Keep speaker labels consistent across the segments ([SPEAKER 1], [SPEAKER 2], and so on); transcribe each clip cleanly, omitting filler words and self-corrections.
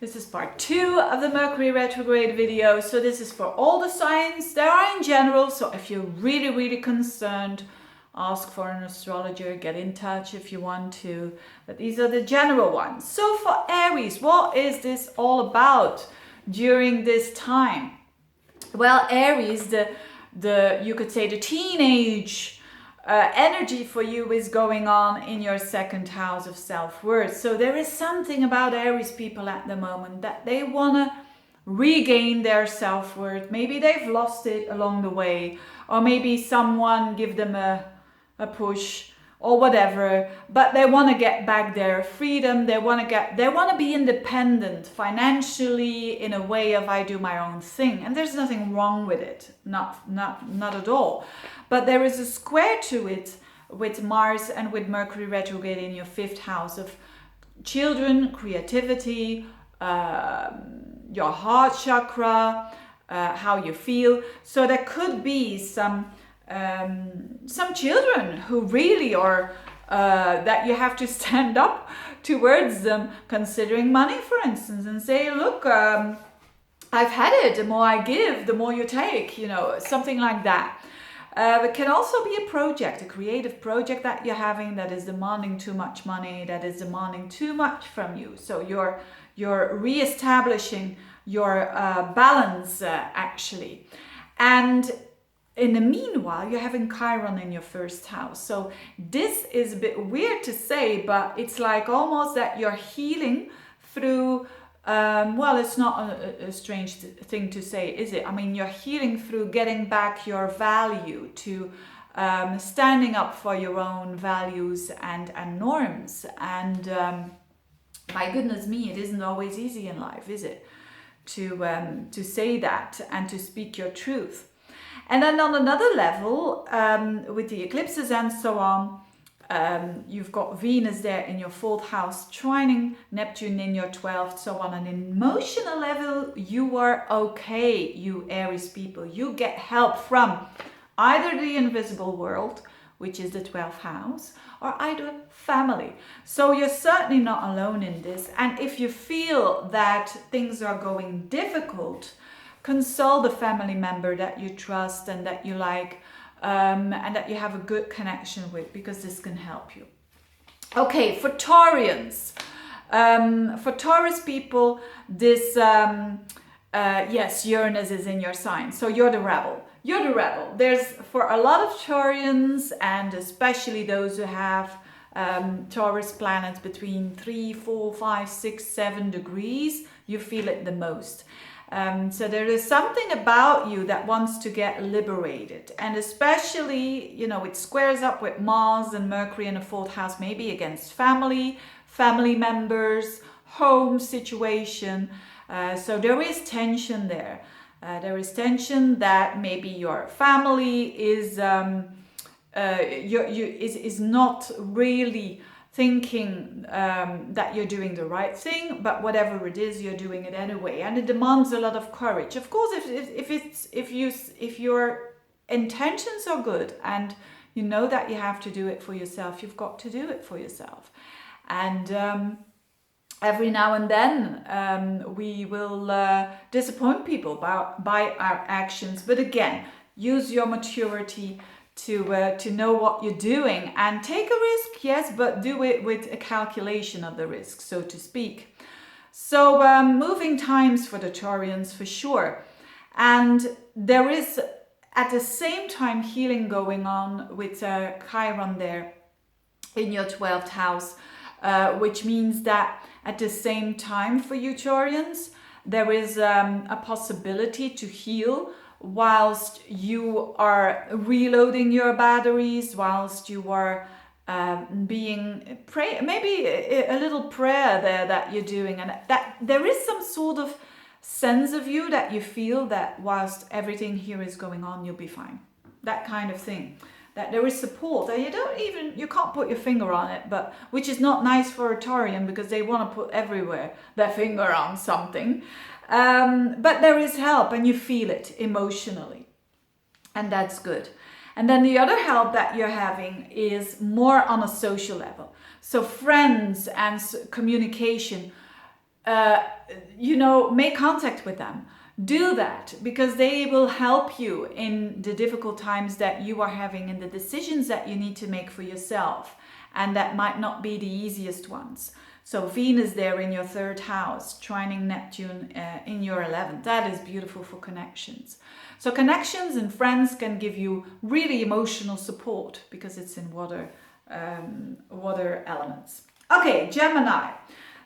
[SPEAKER 1] This is part 2 of the Mercury retrograde video. So this is for all the signs there are in general. So if you're really concerned, ask for an astrologer, get in touch if you want to. But these are the general ones. So for Aries, what is this all about during this time? Well, Aries, the you could say the teenage energy for you is going on in your second house of self-worth. So there is something about Aries people at the moment that they want to regain their self-worth. Maybe they've lost it along the way, or maybe someone give them a push or whatever, but they want to get back their freedom. They want to be independent financially in a way of I do my own thing, and there's nothing wrong with it, not at all. But there is a square to it with Mars and with Mercury retrograde in your 5th house of children, creativity, your heart chakra, how you feel. So there could be some children who really are that you have to stand up towards them, considering money, for instance, and say, look, I've had it. The more I give, the more you take. You know, something like that. It can also be a project, a creative project that you're having that is demanding too much money, that is demanding too much from you. So you're re-establishing your balance actually. And in the meanwhile, you're having Chiron in your 1st house. So this is a bit weird to say, but it's like almost that you're healing through well, it's not a strange thing to say, is it? I mean, you're healing through getting back your value, to standing up for your own values and norms. And my goodness me, it isn't always easy in life, is it? To say that and to speak your truth. And then on another level, with the eclipses and so on, you've got Venus there in your 4th house, trining Neptune in your 12th, so on an emotional level, you are okay, you Aries people. You get help from either the invisible world, which is the 12th house, or either family. So you're certainly not alone in this. And if you feel that things are going difficult, consult a family member that you trust and that you like, and that you have a good connection with, because this can help you. Okay, for Taurians, for Taurus people, this yes, Uranus is in your sign, so you're the rebel. You're the rebel. There's, for a lot of Taurians, and especially those who have Taurus planets between 3, 4, 5, 6, 7 degrees, you feel it the most. So there is something about you that wants to get liberated, and especially, you know, it squares up with Mars and Mercury in the 4th house, maybe against family members, home situation. So there is tension there. There is tension that maybe your family is is not really thinking that you're doing the right thing, but whatever it is, you're doing it anyway, and it demands a lot of courage. Of course, if your intentions are good and you know that you have to do it for yourself, you've got to do it for yourself. And every now and then we will disappoint people by our actions, but again, use your maturity to know what you're doing and take a risk, yes, but do it with a calculation of the risk, so to speak. So moving times for the Taurians for sure. And there is at the same time healing going on with Chiron there in your 12th house, which means that at the same time for you Taurians, there is a possibility to heal whilst you are reloading your batteries, whilst you are maybe a little prayer there that you're doing, and that there is some sort of sense of you that you feel that whilst everything here is going on, you'll be fine. That kind of thing. That there is support, and you can't put your finger on it, but which is not nice for a Taurian, because they want to put everywhere their finger on something. But there is help, and you feel it emotionally, and that's good. And then the other help that you're having is more on a social level. So friends and communication. make contact with them. Do that, because they will help you in the difficult times that you are having and the decisions that you need to make for yourself. And that might not be the easiest ones. So Venus there in your 3rd house, trining Neptune in your 11th. That is beautiful for connections. So connections and friends can give you really emotional support because it's in water elements. Okay, Gemini.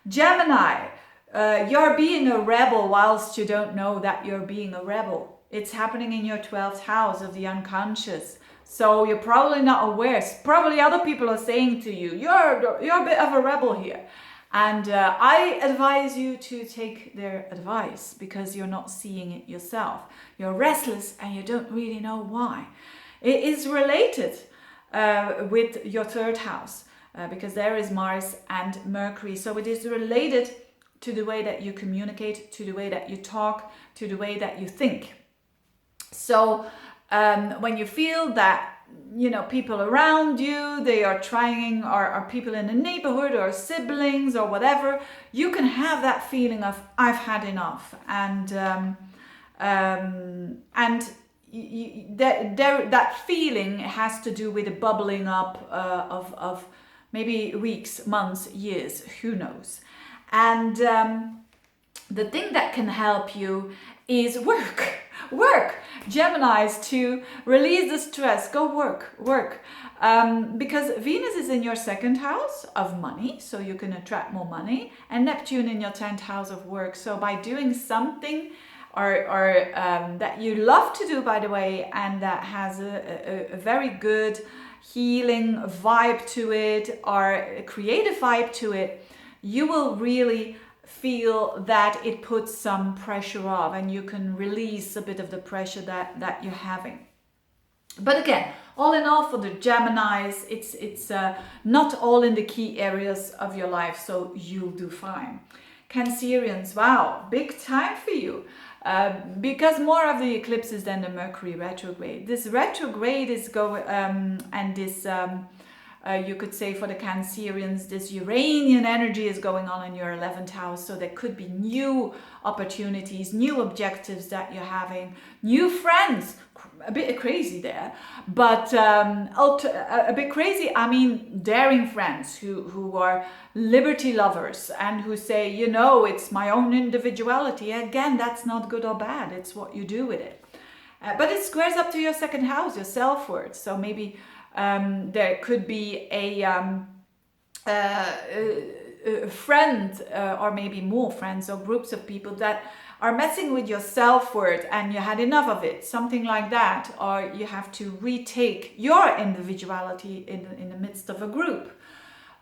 [SPEAKER 1] Gemini, you're being a rebel whilst you don't know that you're being a rebel. It's happening in your 12th house of the unconscious. So you're probably not aware. Probably other people are saying to you, you're a bit of a rebel here. And I advise you to take their advice because you're not seeing it yourself. You're restless and you don't really know why. It is related with your 3rd house because there is Mars and Mercury. So it is related to the way that you communicate, to the way that you talk, to the way that you think. So when you feel that, people around you, they are trying, or people in the neighborhood or siblings or whatever, you can have that feeling of, I've had enough. And that feeling has to do with the bubbling up of maybe weeks, months, years, who knows. And the thing that can help you is work. Geminis, to release the stress, go work. Because Venus is in your 2nd house of money, so you can attract more money, and Neptune in your 10th house of work. So by doing something or that you love to do, by the way, and that has a very good healing vibe to it, or a creative vibe to it, you will really feel that it puts some pressure off, and you can release a bit of the pressure that you're having. But again, all in all, for the Geminis, it's not all in the key areas of your life, so you'll do fine. Cancerians, wow, big time for you. Because more of the eclipses than the Mercury retrograde. This retrograde is going, and this you could say for the Cancerians, this Uranian energy is going on in your 11th house. So there could be new opportunities, new objectives that you're having, new friends. A bit crazy there, but a bit crazy. I mean, daring friends who are liberty lovers and who say, it's my own individuality. Again, that's not good or bad. It's what you do with it. But it squares up to your 2nd house, your self-worth. So maybe there could be a friend or maybe more friends or groups of people that are messing with your self-worth and you had enough of it, something like that, or you have to retake your individuality in the midst of a group.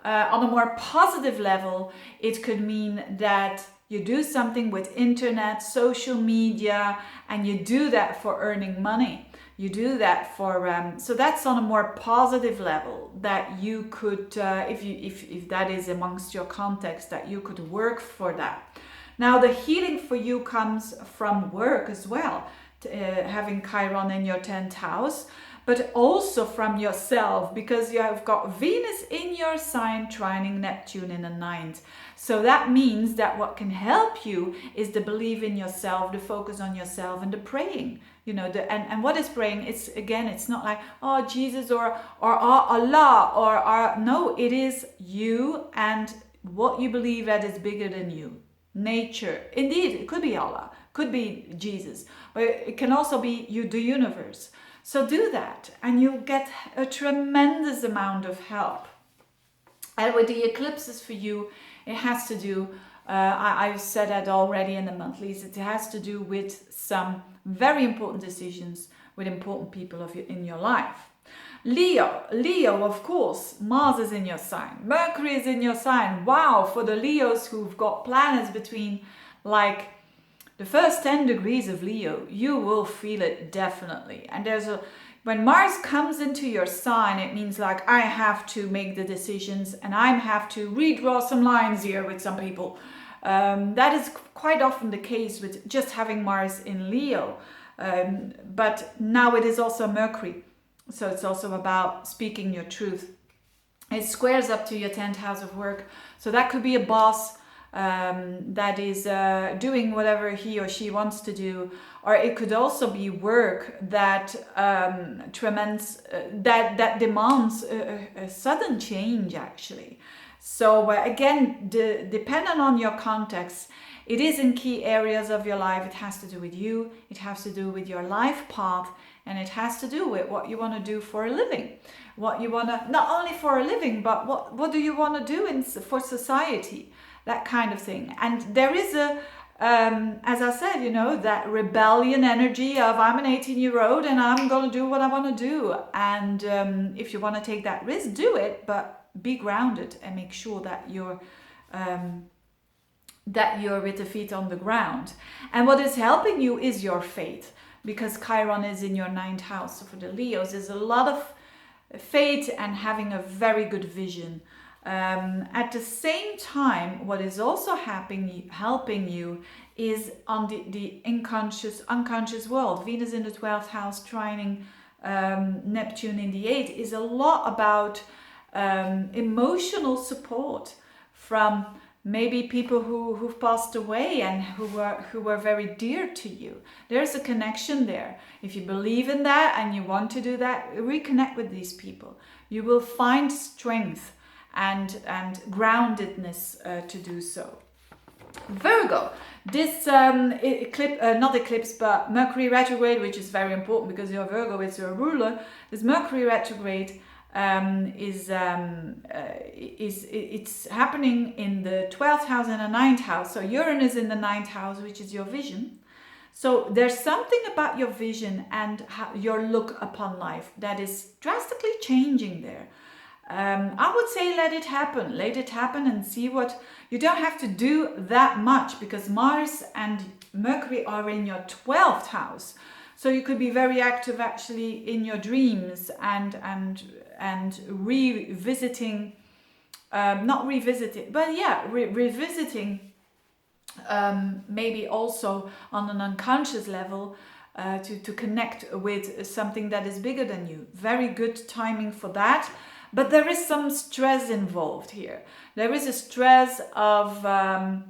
[SPEAKER 1] On a more positive level, it could mean that you do something with internet, social media, and you do that for earning money. You do that for so that's on a more positive level that you could, if that is amongst your context, that you could work for that. Now the healing for you comes from work as well, having Chiron in your 10th house, but also from yourself, because you have got Venus in your sign trining Neptune in the 9th. So that means that what can help you is the belief in yourself, the focus on yourself, and the praying. And what is praying? It's not like, oh, Jesus or Allah no, it is you and what you believe that is bigger than you. Nature, indeed, it could be Allah, could be Jesus, but it can also be the universe. So do that and you'll get a tremendous amount of help. And with the eclipses for you, it has to do, I've said that already in the monthlies, it has to do with some very important decisions with important people in your life. Leo, of course, Mars is in your sign, Mercury is in your sign. Wow, for the Leos who've got planets between like the first 10 degrees of Leo, you will feel it definitely. And when Mars comes into your sign, it means like I have to make the decisions and I have to redraw some lines here with some people. That is quite often the case with just having Mars in Leo. But now it is also Mercury. So it's also about speaking your truth. It squares up to your 10th house of work. So that could be a boss that is doing whatever he or she wants to do, or it could also be work that that demands a sudden change actually. So again, depending on your context, it is in key areas of your life. It has to do with you, it has to do with your life path, and it has to do with what you want to do for a living. What you want to, not only for a living, but what do you want to do for society, that kind of thing. And there is as I said, you know, that rebellion energy of I'm an 18-year-old and I'm going to do what I want to do. And if you want to take that risk, do it, but be grounded and make sure that you're with the feet on the ground. And what is helping you is your faith, because Chiron is in your 9th house. So for the Leos, there's a lot of faith and having a very good vision. At the same time, what is also helping you is on the unconscious world. Venus in the 12th house trining Neptune in the 8th is a lot about emotional support from maybe people who've passed away and who were very dear to you. There's a connection there. If you believe in that and you want to do that, reconnect with these people. You will find strength and groundedness to do so. Virgo, this not eclipse, but Mercury retrograde, which is very important because your Virgo is your ruler. This Mercury retrograde it's happening in the 12th house and the 9th house. So Uranus in the 9th house, which is your vision. So there's something about your vision and your look upon life that is drastically changing there. I would say let it happen and see what, you don't have to do that much because Mars and Mercury are in your 12th house. So you could be very active actually in your dreams and revisiting, revisiting maybe also on an unconscious level to connect with something that is bigger than you. Very good timing for that. But there is some stress involved here. There is a stress of, I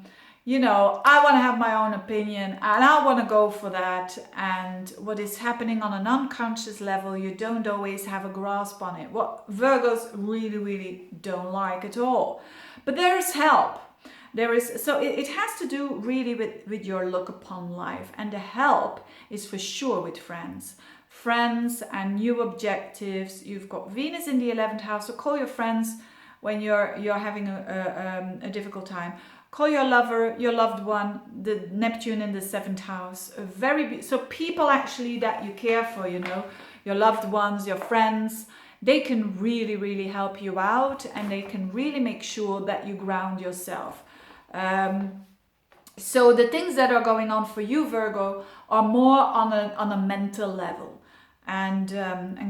[SPEAKER 1] want to have my own opinion and I want to go for that. And what is happening on an unconscious level, you don't always have a grasp on it. What Virgos really, really don't like at all. But there is help. It has to do really with your look upon life. And the help is for sure with friends and new objectives. You've got Venus in the 11th house, so call your friends when you're having a difficult time. Call your lover, your loved one, the Neptune in the 7th house. So people actually that you care for, your loved ones, your friends, they can really, really help you out and they can really make sure that you ground yourself. So the things that are going on for you, Virgo, are more on a mental level. And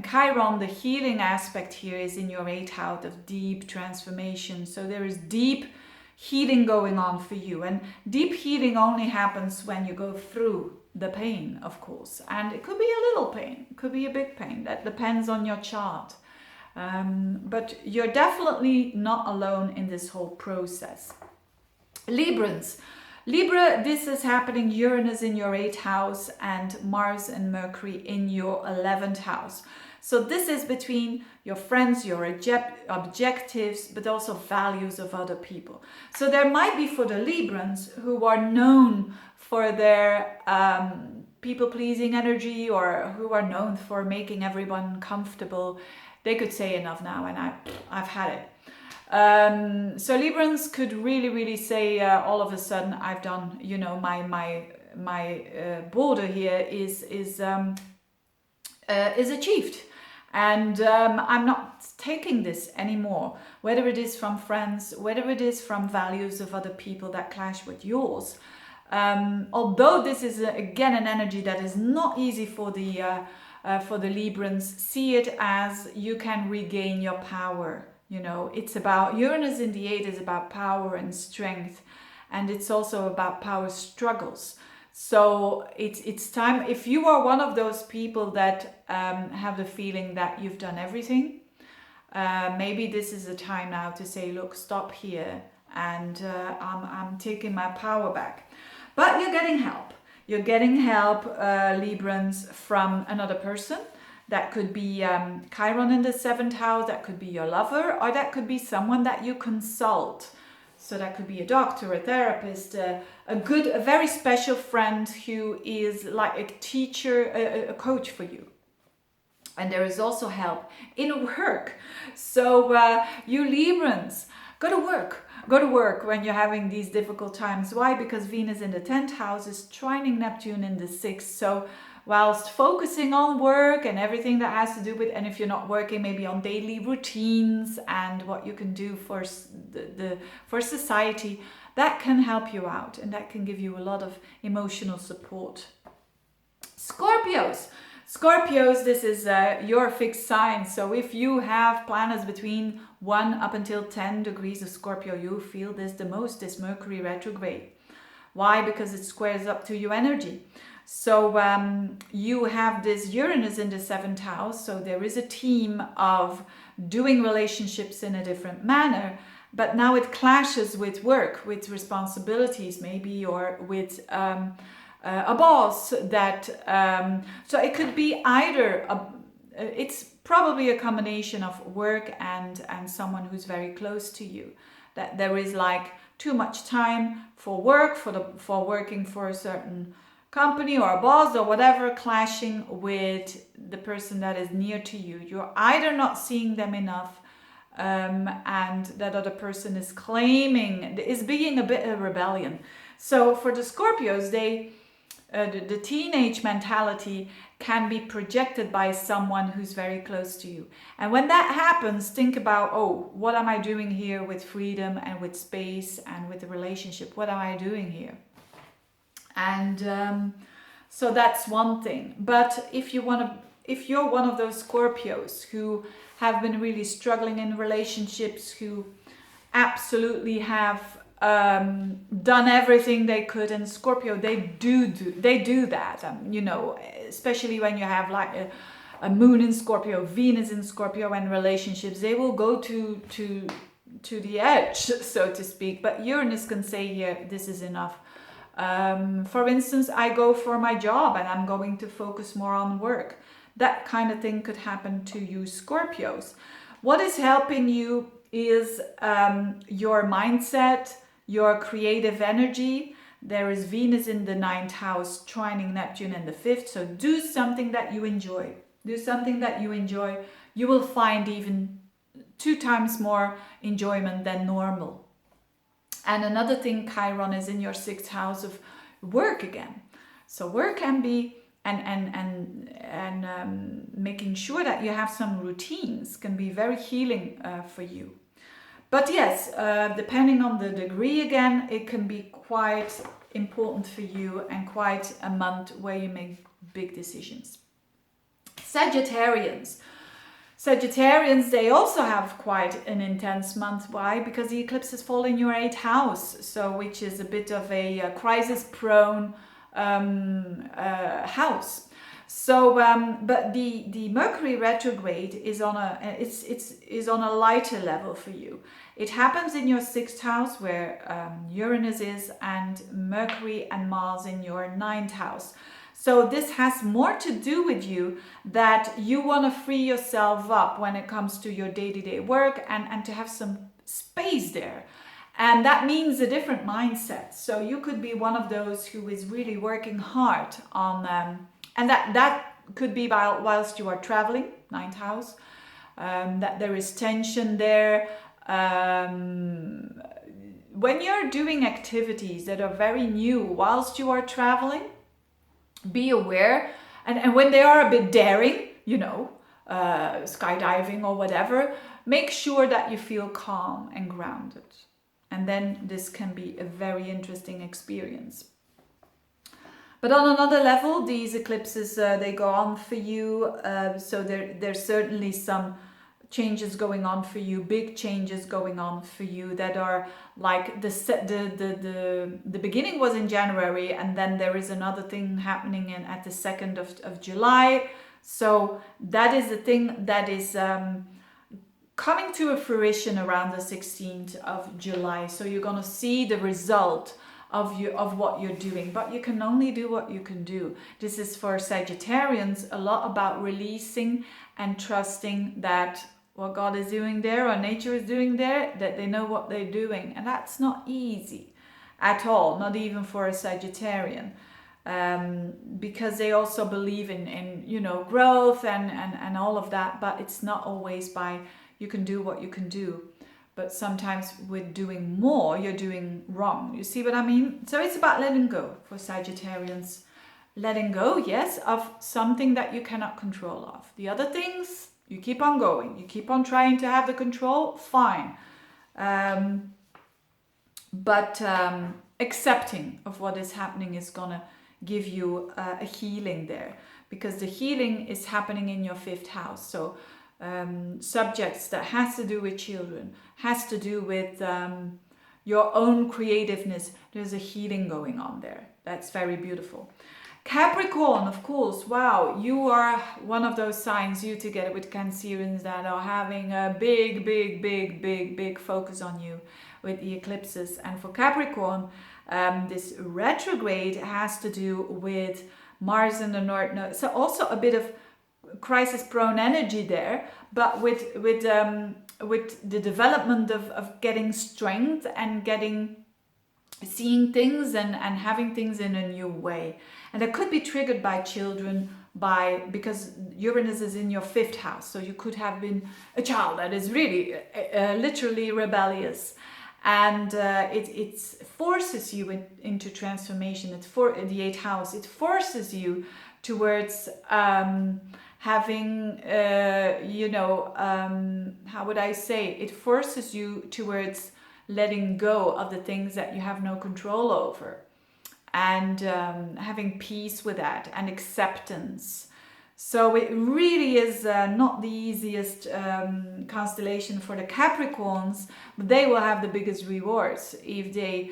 [SPEAKER 1] Chiron, the healing aspect here, is in your 8th house of deep transformation. So there is deep healing going on for you. And deep healing only happens when you go through the pain, of course. And it could be a little pain, it could be a big pain. That depends on your chart. But you're definitely not alone in this whole process. Libra, this is happening, Uranus in your 8th house and Mars and Mercury in your 11th house. So this is between your friends, your objectives, but also values of other people. So there might be for the Librans who are known for their people-pleasing energy or who are known for making everyone comfortable. They could say enough now and I've had it. So Librans could really, really say all of a sudden I've done, my border here is achieved, and I'm not taking this anymore. Whether it is from friends, whether it is from values of other people that clash with yours. Although this is again an energy that is not easy for the Librans, see it as you can regain your power. It's about Uranus in the 8th is about power and strength, and it's also about power struggles. So it's time, if you are one of those people that have the feeling that you've done everything, maybe this is a time now to say, look, stop here and I'm taking my power back. But you're getting help. You're getting help, Librans, from another person. That could be Chiron in the 7th house, that could be your lover, or that could be someone that you consult. So that could be a doctor, a therapist, a very special friend who is like a teacher, a coach for you. And there is also help in work. So you Librans, go to work. Go to work when you're having these difficult times. Why? Because Venus in the 10th house is trining Neptune in the 6th. So whilst focusing on work and everything that has to do with, and if you're not working, maybe on daily routines and what you can do for for society, that can help you out and that can give you a lot of emotional support. Scorpios, this is your fixed sign. So if you have planets between 1 up until 10 degrees of Scorpio, you feel this the most, this Mercury retrograde. Why? Because it squares up to your energy. So you have this Uranus in the 7th house. So there is a theme of doing relationships in a different manner. But now it clashes with work, with responsibilities maybe, or with a boss that so it could be either it's probably a combination of work and someone who's very close to you, that there is like too much time for work, for working for a certain company or a boss or whatever, clashing with the person that is near to you. You're either not seeing them enough, and that other person is being a bit of rebellion. So for the Scorpios, the teenage mentality can be projected by someone who's very close to you. And when that happens, think about, oh, what am I doing here with freedom and with space and with the relationship? What am I doing here? And so that's one thing. But if you're one of those Scorpios who have been really struggling in relationships, who absolutely have done everything they could, and Scorpio, they do that, especially when you have like a moon in Scorpio, Venus in Scorpio, and relationships, they will go to the edge, so to speak. But Uranus can say here, this is enough. For instance, I go for my job and I'm going to focus more on work. That kind of thing could happen to you Scorpios. What is helping you is your mindset, your creative energy. There is Venus in the 9th house, trining Neptune in the 5th. So do something that you enjoy. Do something that you enjoy. You will find even 2 times more enjoyment than normal. And another thing, Chiron is in your 6th house of work again. So work can be and making sure that you have some routines can be very healing for you. But yes, depending on the degree again, it can be quite important for you and quite a month where you make big decisions. Sagittarians, they also have quite an intense month. Why? Because the eclipses fall in your 8th house, so which is a bit of a crisis-prone house. So, but the Mercury retrograde is on a lighter level for you. It happens in your 6th house where Uranus is, and Mercury and Mars in your 9th house. So this has more to do with you, that you want to free yourself up when it comes to your day-to-day work and to have some space there. And that means a different mindset. So you could be one of those who is really working hard on, and that could be whilst you are traveling, 9th house, that there is tension there. When you're doing activities that are very new whilst you are traveling, be aware, and when they are a bit daring, skydiving or whatever, make sure that you feel calm and grounded. And then this can be a very interesting experience. But on another level, these eclipses, they go on for you. So there's certainly some changes going on for you, big changes going on for you that are like the beginning was in January, and then there is another thing happening at the 2nd of July. So that is the thing that is coming to a fruition around the 16th of July. So you're going to see the result of what you're doing, but you can only do what you can do. This is for Sagittarians a lot about releasing and trusting that what God is doing there or nature is doing there, that they know what they're doing. And that's not easy at all, not even for a Sagittarian, because they also believe in you know, growth and all of that, but it's not always by you can do what you can do. But sometimes with doing more, you're doing wrong. You see what I mean? So it's about letting go for Sagittarians. Letting go, yes, of something that you cannot control of. The other things, you keep on going. You keep on trying to have the control, fine. But accepting of what is happening is going to give you a healing there. Because the healing is happening in your 5th house. So subjects that has to do with children, has to do with your own creativeness. There's a healing going on there. That's very beautiful. Capricorn, of course, wow, you are one of those signs, you together with Cancerians, that are having a big focus on you with the eclipses. And for Capricorn, this retrograde has to do with Mars in the North Node. So also a bit of crisis-prone energy there, but with the development of getting strength and seeing things and having things in a new way. And that could be triggered by children, because Uranus is in your 5th house. So you could have been a child that is really literally rebellious. And it forces you into transformation. It's for the 8th house. It forces you towards having, how would I say? It forces you towards letting go of the things that you have no control over, and having peace with that and acceptance. So it really is not the easiest constellation for the Capricorns, but they will have the biggest rewards if they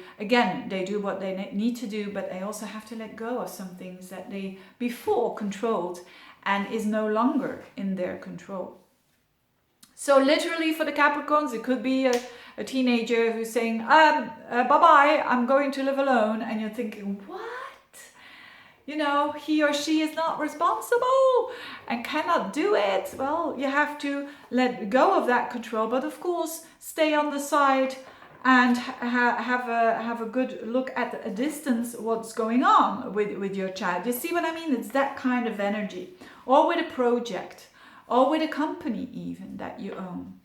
[SPEAKER 1] do what they need to do, but they also have to let go of some things that they before controlled and is no longer in their control. So literally for the Capricorns, it could be a teenager who's saying, bye-bye, I'm going to live alone. And you're thinking, what? You know, he or she is not responsible and cannot do it. Well, you have to let go of that control. But of course, stay on the side and have a good look at a distance what's going on with your child. You see what I mean? It's that kind of energy. Or with a project. Or with a company even that you own.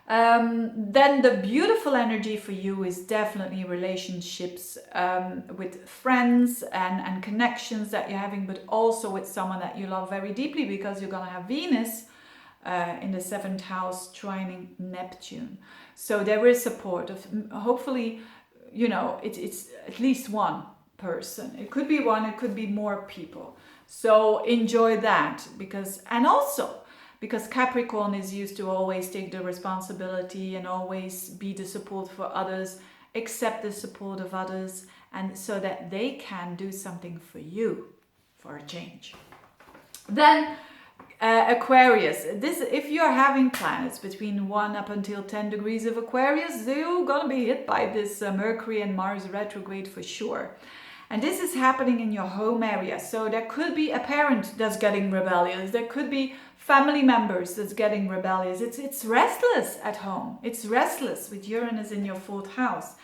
[SPEAKER 1] Then the beautiful energy for you is definitely relationships with friends and connections that you're having, but also with someone that you love very deeply, because you're going to have Venus in the 7th house trining Neptune. So there is support of, hopefully, you know, it's at least one person. It could be one, it could be more people. So enjoy that, because Capricorn is used to always take the responsibility and always be the support for others, accept the support of others, and so that they can do something for you for a change. Then Aquarius, if you're having planets between 1 up until 10 degrees of Aquarius, you're gonna be hit by this Mercury and Mars retrograde for sure. And this is happening in your home area. So there could be a parent that's getting rebellious. There could be family members that's getting rebellious. It's restless at home. It's restless with Uranus in your 4th house.